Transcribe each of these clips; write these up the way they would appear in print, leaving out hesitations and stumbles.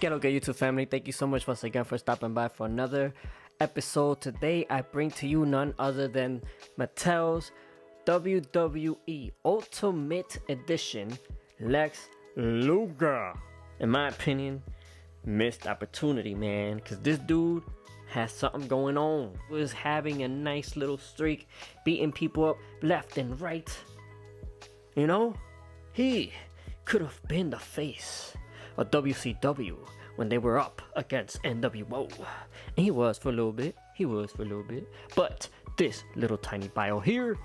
Get okay, YouTube family. Thank you so much once again for stopping by for another episode. Today I bring to you none other than Mattel's WWE Ultimate Edition Lex Luger. In my opinion, missed opportunity, man, because this dude has something going on. He was having a nice little streak, beating people up left and right. You know, he could have been the face of WCW when they were up against NWO. And he was for a little bit. But this little tiny bio here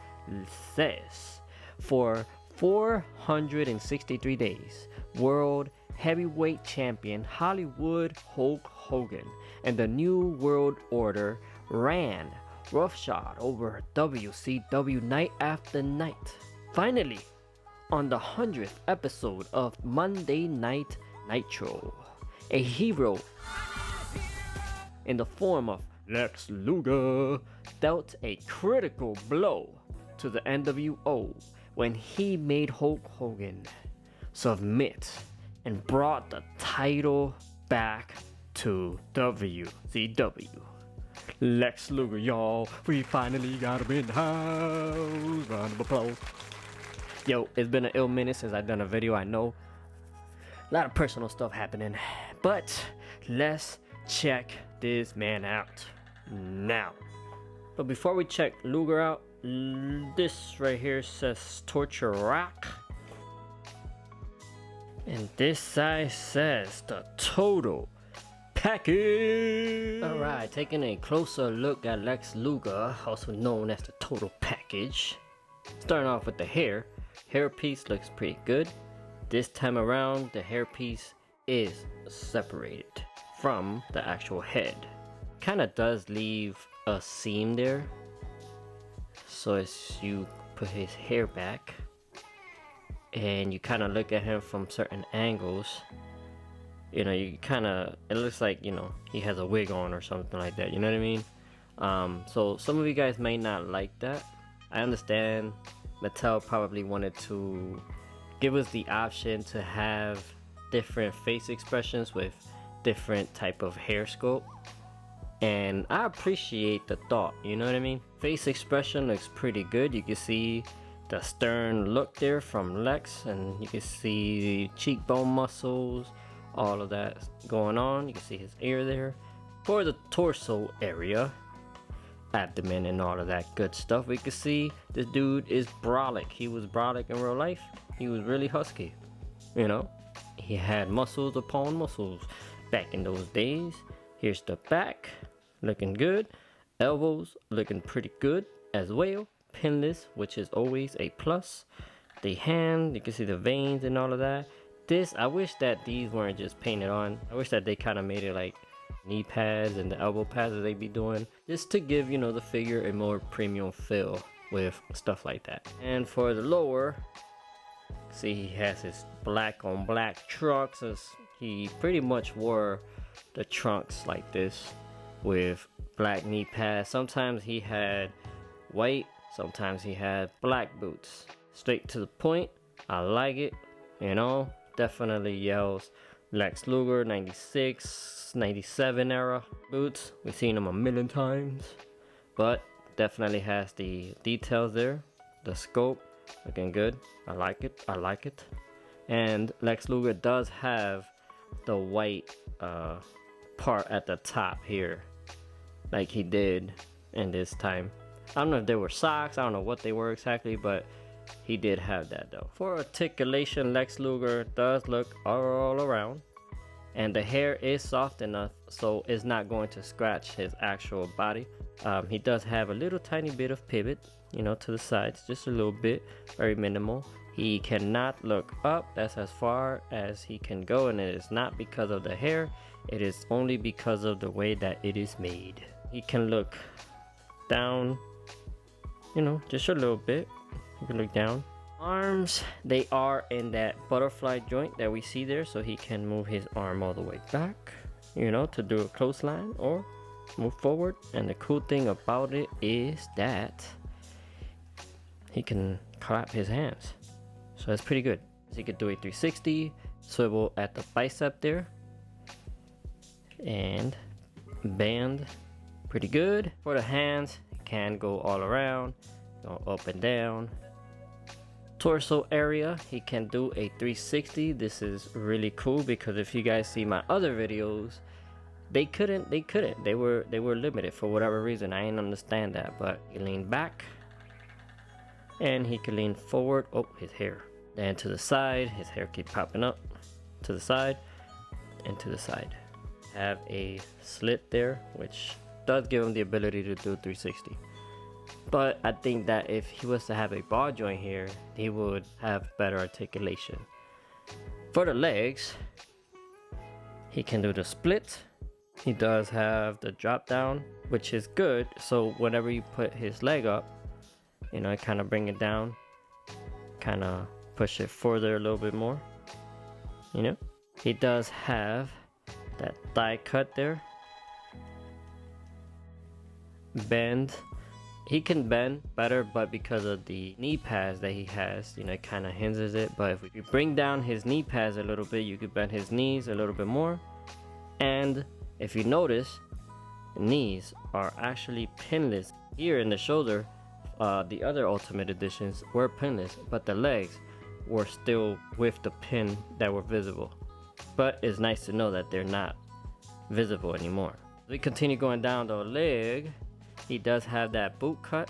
says, for 463 days, World Heavyweight Champion Hollywood Hulk Hogan and the New World Order ran roughshod over WCW night after night. Finally, on the 100th episode of Monday Night Nitro, a hero in the form of Lex Luger dealt a critical blow to the NWO when he made Hulk Hogan submit and brought the title back to WCW. Lex Luger, y'all, we finally got him in the house. Round of applause. Yo, it's been an ill minute since I've done a video, I know. A lot of personal stuff happening, but let's check this man out now. But before we check Luger out, this right here says Torture Rock, and this side says the Total Package. Alright, taking a closer look at Lex Luger, also known as the Total Package. Starting off with the hairpiece looks pretty good. This time around, the hairpiece is separated from the actual head. Kinda does leave a seam there, so as you put his hair back and you kind of look at him from certain angles, you know, you kind of, it looks like, you know, he has a wig on or something like that, you know what I mean? So some of you guys may not like that. I understand Mattel probably wanted to give us the option to have different face expressions with different type of hair sculpt, and I appreciate the thought, you know what I mean? Face expression looks pretty good. You can see the stern look there from Lex, and you can see cheekbone muscles, all of that going on. You can see his ear there. For the torso area, abdomen and all of that good stuff, we can see this dude is brolic. He was brolic in real life. He was really husky, you know. He had muscles upon muscles back in those days. Here's the back, looking good. Elbows looking pretty good as well. Pinless, which is always a plus. The hand, you can see the veins and all of that. This, I wish that these weren't just painted on. I wish that they kind of made it like knee pads and the elbow pads that they be doing, just to give, you know, the figure a more premium feel with stuff like that. And for the lower, see, he has his black on black trunks. He pretty much wore the trunks like this with black knee pads. Sometimes he had white, sometimes he had black boots. Straight to the point, I like it, you know. Definitely yells Lex Luger 96, 97 era boots. We've seen them a million times, but definitely has the details there. The scope looking good. I like it. And Lex Luger does have the white part at the top here, like he did in this time. I don't know if they were socks, I don't know what they were exactly, but he did have that though. For articulation, Lex Luger does look all around, and the hair is soft enough so it's not going to scratch his actual body. He does have a little tiny bit of pivot, you know, to the sides, just a little bit, very minimal. He cannot look up. That's as far as he can go, and it is not because of the hair. It is only because of the way that it is made. He can look down, you know, just a little bit. You can look down. Arms, they are in that butterfly joint that we see there, so he can move his arm all the way back, you know, to do a clothesline or move forward. And the cool thing about it is that he can clap his hands, so that's pretty good. So he could do a 360 swivel at the bicep there, and band pretty good. For the hands, it can go all around, go up and down. Torso area, he can do a 360. This is really cool because if you guys see my other videos, they couldn't. They were limited for whatever reason. I didn't understand that. But he leaned back, and he can lean forward. Oh, his hair. Then to the side, his hair keep popping up. To the side, and to the side. Have a slit there, which does give him the ability to do 360. But I think that if he was to have a ball joint here, he would have better articulation. For the legs, he can do the split. He does have the drop down, which is good. So whenever you put his leg up, you know, kind of bring it down, kind of push it further a little bit more, you know. He does have that thigh cut there. Bend. He can bend better, but because of the knee pads that he has, you know, it kind of hinders it. But if you bring down his knee pads a little bit, you could bend his knees a little bit more. And if you notice, the knees are actually pinless. Here in the shoulder, the other Ultimate Editions were pinless, but the legs were still with the pin that were visible. But it's nice to know that they're not visible anymore. We continue going down the leg. He does have that boot cut.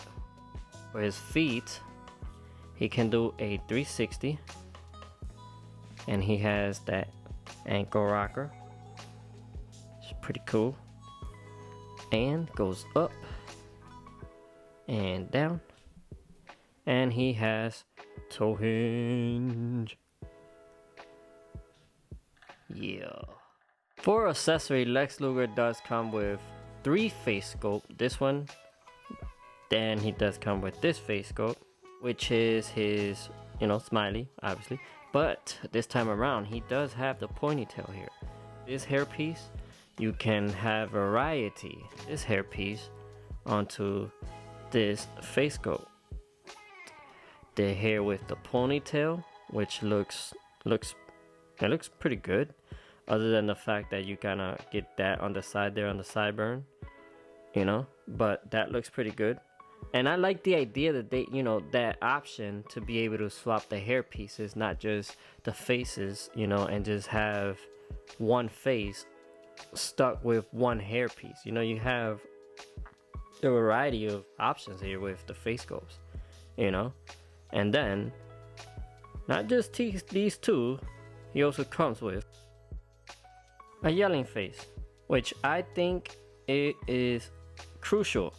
For his feet, he can do a 360. And he has that ankle rocker. It's pretty cool. And goes up and down. And he has toe hinge. Yeah. For accessory, Lex Luger does come with 3 face scope. This one, then he does come with this face scope, which is his, you know, smiley, obviously. But this time around, he does have the ponytail here. This hairpiece, you can have variety. This hairpiece onto this face scope. The hair with the ponytail, which looks pretty good. Other than the fact that you kind of get that on the side there on the sideburn, you know, but that looks pretty good. And I like the idea that they, you know, that option to be able to swap the hair pieces, not just the faces, you know, and just have one face stuck with one hair piece. You know, you have a variety of options here with the face scopes, you know. And then, not just these two, he also comes with a yelling face, which I think it is crucial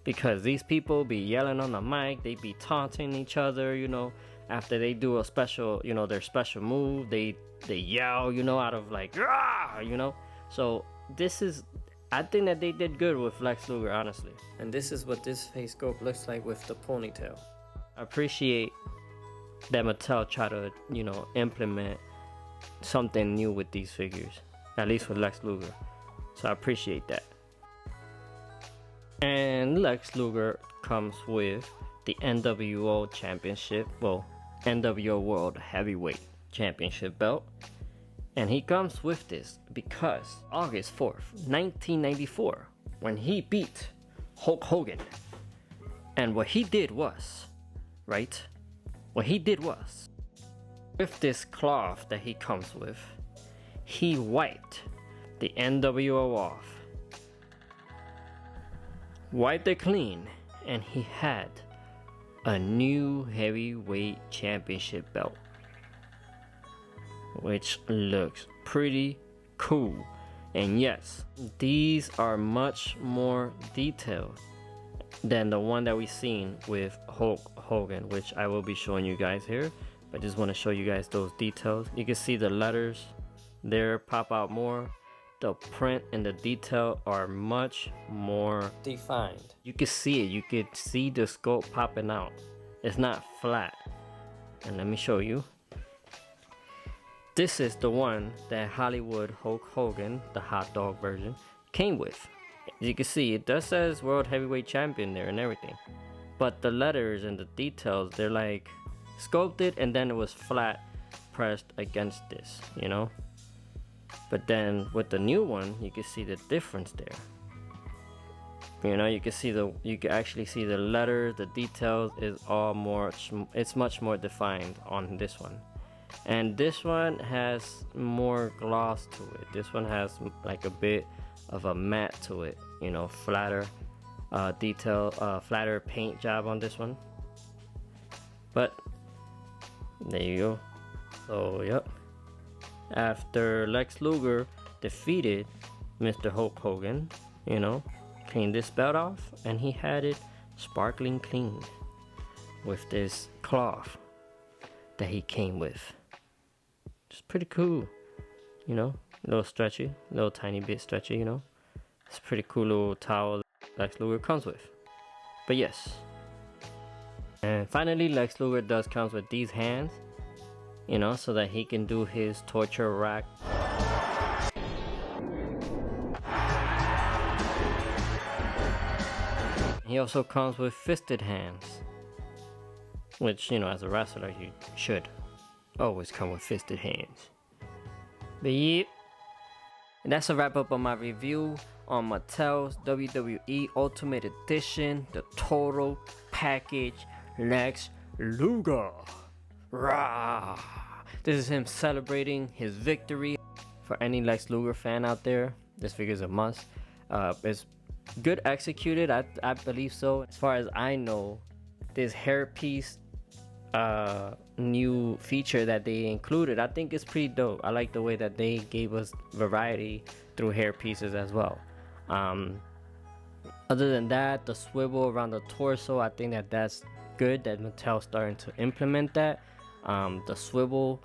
because these people be yelling on the mic, they be taunting each other, you know, after they do a special, you know, their special move, they yell, you know, out of like, Rah! You know. So this is, I think that they did good with Lex Luger, honestly. And this is what this face scope looks like with the ponytail. I appreciate that Mattel try to, you know, implement something new with these figures, at least with Lex Luger. So I appreciate that. And Lex Luger comes with the NWO Championship, well, NWO World Heavyweight Championship belt. And he comes with this because August 4th, 1994, when he beat Hulk Hogan. And what he did was, right? What he did was, with this cloth that he comes with, he wiped the NWO off. Wiped it clean, and he had a new heavyweight championship belt, which looks pretty cool. And yes, these are much more detailed than the one that we seen with Hulk Hogan, which I will be showing you guys here. I just want to show you guys those details. You can see the letters there pop out more. The print and the detail are much more defined. You can see it. You can see the scope popping out. It's not flat. And let me show you. This is the one that Hollywood Hulk Hogan, the hot dog version, came with. As you can see, it does says World Heavyweight Champion there and everything. But the letters and the details, they're like sculpted and then it was flat pressed against this, you know? But then with the new one, you can see the difference there. You know, you can actually see the letters, the details is all more, it's much more defined on this one. And this one has more gloss to it. This one has like a bit of a matte to it, you know, flatter flatter paint job on this one. But there you go. So yep, after Lex Luger defeated Mr. Hulk Hogan, you know, cleaned this belt off, and he had it sparkling clean with this cloth that he came with. It's pretty cool, you know, a little stretchy, a little tiny bit stretchy, you know. It's a pretty cool little towel Lex Luger comes with. But yes, and finally Lex Luger does comes with these hands, you know, so that he can do his torture rack. He also comes with fisted hands, which, you know, as a wrestler you should always come with fisted hands. But yep, and that's a wrap up on my review on Mattel's WWE Ultimate Edition, the Total Package Lex Luger. Rah! This is him celebrating his victory. For any Lex Luger fan out there, this figure is a must. It's good executed, I believe so. As far as I know, this hairpiece new feature that they included, I think it's pretty dope. I like the way that they gave us variety through hair pieces as well. Other than that, the swivel around the torso, I think that's good that Mattel's starting to implement that. The swivel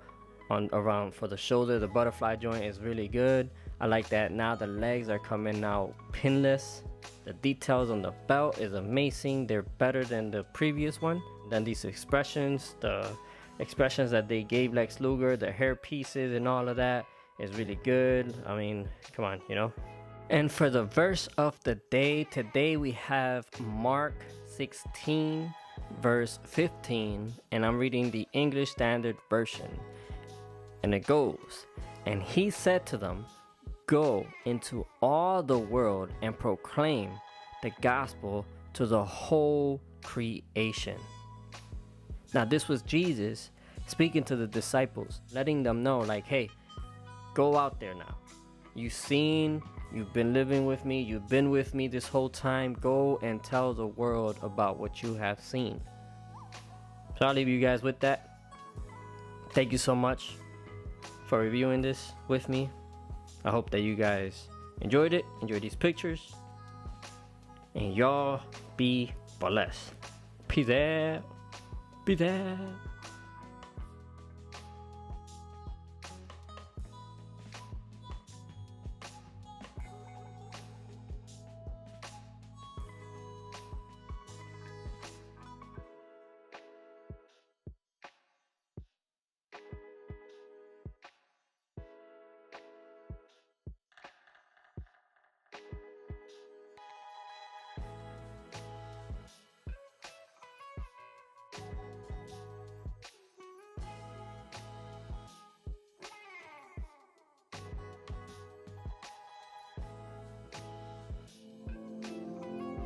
around for the shoulder, the butterfly joint is really good. I like that now the legs are coming out pinless. The details on the belt is amazing. They're better than the previous one. Then these expressions, the expressions that they gave Lex Luger, the hair pieces and all of that is really good. I mean, come on, you know. And for the verse of the day, today we have Mark 16 verse 15, and I'm reading the English Standard Version. And it goes, "And he said to them, go into all the world and proclaim the gospel to the whole creation." Now this was Jesus speaking to the disciples, letting them know like, hey, go out there now. You've been living with me, you've been with me this whole time. Go and tell the world about what you have seen. So I'll leave you guys with that. Thank you so much for reviewing this with me. I hope that you guys enjoyed it, enjoyed these pictures, and y'all be blessed. Peace out. Peace out.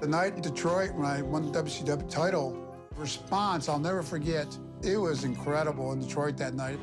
The night in Detroit when I won the WCW title, response I'll never forget. It was incredible in Detroit that night.